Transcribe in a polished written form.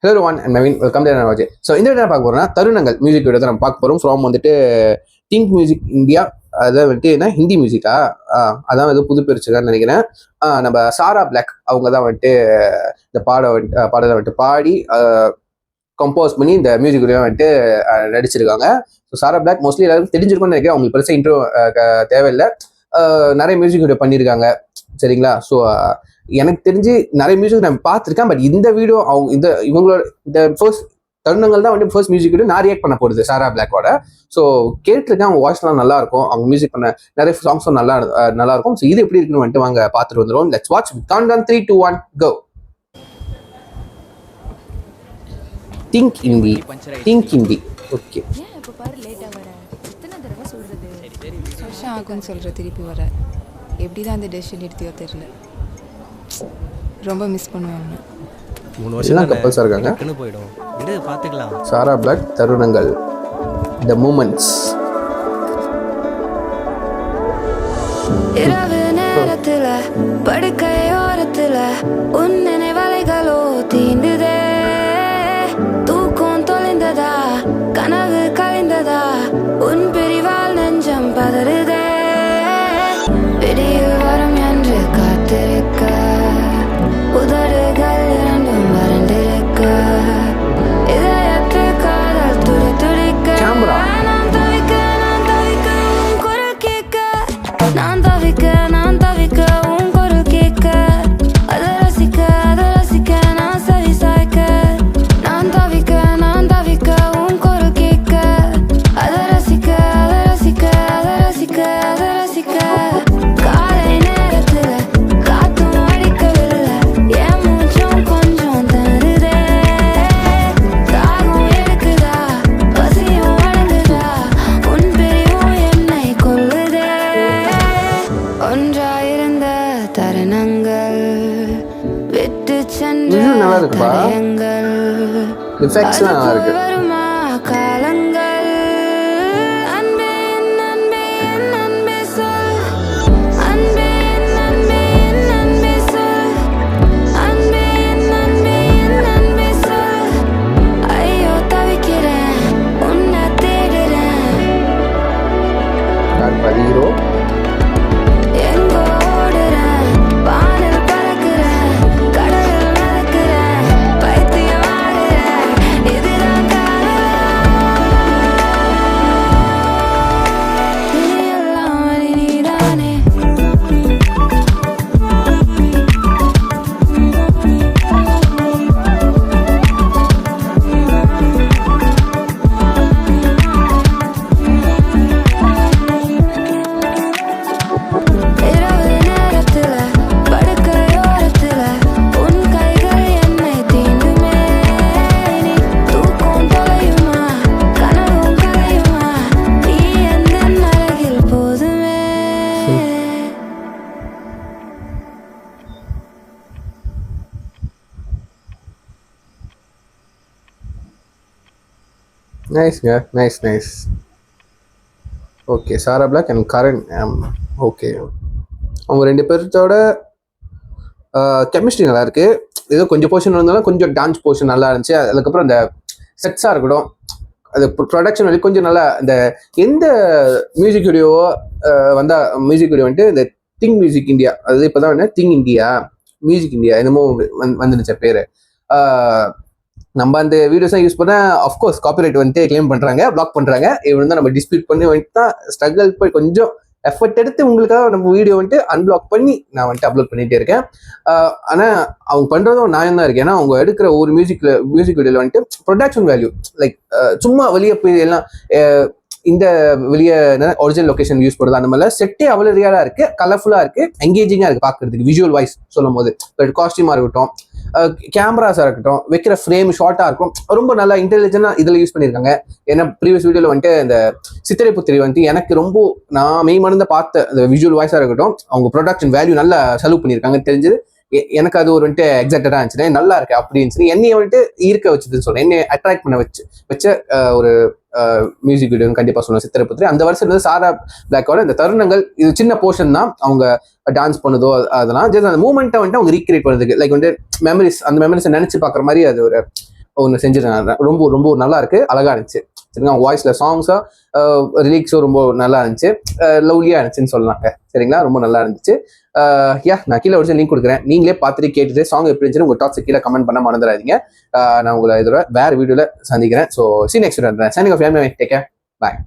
Hello everyone, and Naveen. Welcome to another video. So இந்த video பார்க்க போறோம்னா தருணங்கள் மியூசிக் வீடியோ தான் நம்ம பார்க்க போறோம். ஃப்ரம் வந்துட்டு திங்க் மியூசிக் இந்தியா, அதாவது வந்துட்டு என்ன ஹிந்தி மியூசிக்கா, அதான் ஏதோ புது பிரிச்சுக்கான்னு நினைக்கிறேன். நம்ம சாரா பிளாக் அவங்க தான் வந்துட்டு இந்த பாடலை வந்துட்டு பாடி கம்போஸ் பண்ணி இந்த மியூசிக் வீடியோ வந்துட்டு நடிச்சிருக்காங்க. ஸோ சாரா பிளாக் மோஸ்ட்லி எல்லாருக்கும் தெரிஞ்சிருக்கும்னு நினைக்கிறேன். அவங்களுக்கு பெருசாக இன்ட்ரோ தேவையில்லை. நிறைய மியூசிக் வீடியோ பண்ணியிருக்காங்க, சரிங்களா? ஸோ எனக்கு தெரிஞ்சு நிறைய மியூசிக் நான் பார்த்துருக்கேன். பட் இந்த வீடியோ இவங்களோட இந்த ஃபர்ஸ்ட் தருணங்கள் தான் வந்து ஃபர்ஸ்ட் மியூசிக் வீடியோ நான் ரியாக்ட் பண்ண போகுது சாரா பிளாக்கோட. ஸோ கேட்டிருக்கேன், அவங்க வாய்ஸ்லாம் நல்லா இருக்கும், அவங்க மியூசிக் பண்ண நிறைய சாங்ஸும் நல்லா இருக்கும். ஸோ இது எப்படி இருக்குன்னு வந்துட்டு வாங்க பார்த்துட்டு வந்துடும். Let's watch. Countdown 3, 2, 1 go. Think Hindi. Okay. வருஷம் ஆகும்னு சொல்கிற திருப்பி வர எப்படி தான் அந்த டெசிஷன் எடுத்தியோ தெரியல. ரொம்ப மிஸ் பண்ணுவாங்க. 3 வருஷம் கப்பல்ஸாக இருக்காங்க. போயிடும், விடு பார்த்துக்கலாம். சாரா பிளாக் தருணங்கள், த மூமெண்ட்ஸ். இரவு நேரத்துல படுக்கையோரத்துல உன் நினைவலைகளோ தீண்டுதே. தூக்கம் தொலைந்ததா, கனவு கலைந்ததா, உன் பிரிவால் நெஞ்சம் பதறுதே. விடியில் வரும் என்று காத்திருக்க, உதடுகள் இரண்டும் வறண்டிருக்க, இதயத்தில் காதல் துடிக்க. நான் தவிக்க உன் குரல் கேட்க, நான் தவிக்க உன் குரல் கேட்க, அதை ரசிக்க நான் சரி சாய்க்க. நான் தவிக்க உன் குரல் கேட்க, அதை ரசிக்க. காலை நேரத்துல காத்தும் அடிக்கவில்லை, என் மூச்சும் கொஞ்சம் தருதே. தாகம் எடுக்குதா, பசியும் அடங்குதா, உன் பிரிவும் என்னை கொல்லுதே. ஒன்றாயிருந்த தருணங்கள் விட்டு சென்ற தடயங்கள், அதுக்கு வருமா காலங்கள். அன்பே என் அன்பே சொல், அன்பே என் அன்பே சொல், அன்பே என் அன்பே சொல். ஐயோ தவிக்கிறேன், உன்னை தேடுறேன். ஹீரோ எங்கோ ஓடுறேன், வானில் பறக்கிறேன், கடலில் மிதக்கிறேன், பைத்தியம் ஆடுறேன். இதுதான் காதலா? இனி எல்லாம் வழி நீதானே. இரவு நேரத்துல படுக்கையோரத்துல உன் கைகள் என்னை தீண்டுமே. நீ தூக்கம் தொலையுமா, கனவும் கலையுமா, நீ எந்த அருகில் போதுமே. நைஸ்ங்க, nice. Okay, Sara black and Karan. Okay, அவங்க ரெண்டு பேர்த்தோட கெமிஸ்ட்ரி நல்லா இருக்கு. ஏதோ கொஞ்சம் போர்ஷன் இருந்தாலும் கொஞ்சம் டான்ஸ் போர்ஷன் நல்லா இருந்துச்சு. அதுக்கப்புறம் அந்த செட்ஸாக இருக்கட்டும், அது ப்ரொடக்ஷன் வந்து கொஞ்சம் நல்லா. இந்த எந்த மியூசிக் வீடியோவோ வந்தால் மியூசிக் வீடியோ வந்துட்டு இந்த திங் மியூசிக் இந்தியா, அது இப்போ தான் வந்து திங் இந்தியா மியூசிக் இந்தியா என்னமோ வந்துருச்ச பேர். நம்ம அந்த வீடியோஸ்லாம் யூஸ் பண்ண அஃப்கோர்ஸ் காப்பிரைட் வந்துட்டு கிளைம் பண்ணுறாங்க, பிளாக் பண்ணுறாங்க. இவன் தான் நம்ம டிஸ்பியூட் பண்ணி வந்துட்டு தான் ஸ்ட்ரகிள் போய் கொஞ்சம் எஃபர்ட் எடுத்து உங்களுக்காக நம்ம வீடியோ வந்துட்டு அன்பிளாக் பண்ணி நான் வந்துட்டு அப்லோட் பண்ணிகிட்டே இருக்கேன். ஆனால் அவங்க பண்ணுறதும் நியாயம் தான் இருக்கு. ஏன்னா அவங்க எடுக்கிற ஒரு மியூசிக் வீடியோவில் வந்துட்டு ப்ரொடக்ஷன் வேல்யூ, லைக் சும்மா வெளியே போய் எல்லாம் இந்த வெளியே ஒரிஜினல் லொகேஷன் யூஸ் பண்ணுறது அந்த மாதிரிலாம் செட்டே அவ்வளோ ரியலாக இருக்கு, கலர்ஃபுல்லாக இருக்கு, எங்கேஜிங்காக இருக்கு பார்க்கறதுக்கு. விஷுவல் வைஸ் சொல்லும் போது காஸ்டியூமாக இருக்கட்டும், கேமராஸாக இருக்கட்டும், வைக்கிற ஃப்ரேம் ஷார்ட்டாக இருக்கும், ரொம்ப நல்லா இன்டெலிஜென்ட்டாக இதில் யூஸ் பண்ணியிருக்காங்க. ஏன்னா ப்ரீவியஸ் வீடியோவில் வந்துட்டு இந்த சித்திரை புத்திரி வந்துட்டு எனக்கு ரொம்ப நான் மெய்மறந்து பார்த்த அந்த விஷுவல் வாய்ஸாக இருக்கட்டும், அவங்க ப்ரொடக்ஷன் வேல்யூ நல்லா செலவு பண்ணியிருக்காங்க தெரிஞ்சது. எனக்கு அது ஒரு வந்துட்டு எக்ஸைட்டடா இருந்துச்சு, நல்லா இருக்கு அப்படின்னு சொல்லி என்னைய வந்துட்டு ஈர்க்க வச்சதுன்னு சொல்றேன். என்னை அட்ராக்ட் பண்ண வச்ச ஒரு மியூசிக் வீடியோ கண்டிப்பா சொல்லுவேன். சித்திரபுத்திரி அந்த வருஷம் வந்து சாரா பிளாக்கோட இந்த தருணங்கள், இது சின்ன போர்ஷன் தான். அவங்க டான்ஸ் பண்ணதோ அதெல்லாம் ஜஸ்ட் அந்த மூமெண்ட்டை வந்துட்டு அவங்க ரீக்ரியேட் பண்ணுறதுக்கு, லைக் வந்து மெமரிஸ், அந்த மெமரிஸை நினைச்சு பார்க்குற மாதிரி அது ஒன்று செஞ்சுருக்காங்க. ரொம்ப ரொம்ப நல்லா இருக்கு, அழகா இருந்துச்சு. சரிங்களா, வாய்ஸ்ல சாங்ஸா ரிலீக்ஸும் ரொம்ப நல்லா இருந்துச்சு, லவ்லியா இருந்துச்சுன்னு சொல்லலாங்க. சரிங்களா, ரொம்ப நல்லா இருந்துச்சு. நான் கீழே ஒரு லிங்க் கொடுக்குறேன், நீங்களே பார்த்துட்டு கேட்டுட்டு சாங் எப்படி இருந்துச்சுன்னு உங்க டாட்ஸ் கீழே கமெண்ட் பண்ண மறந்துடாதீங்க. நான் உங்களை இதோட வேற வீடியோல சந்திக்கிறேன். So see next video. Signing off. Take care. பாய்.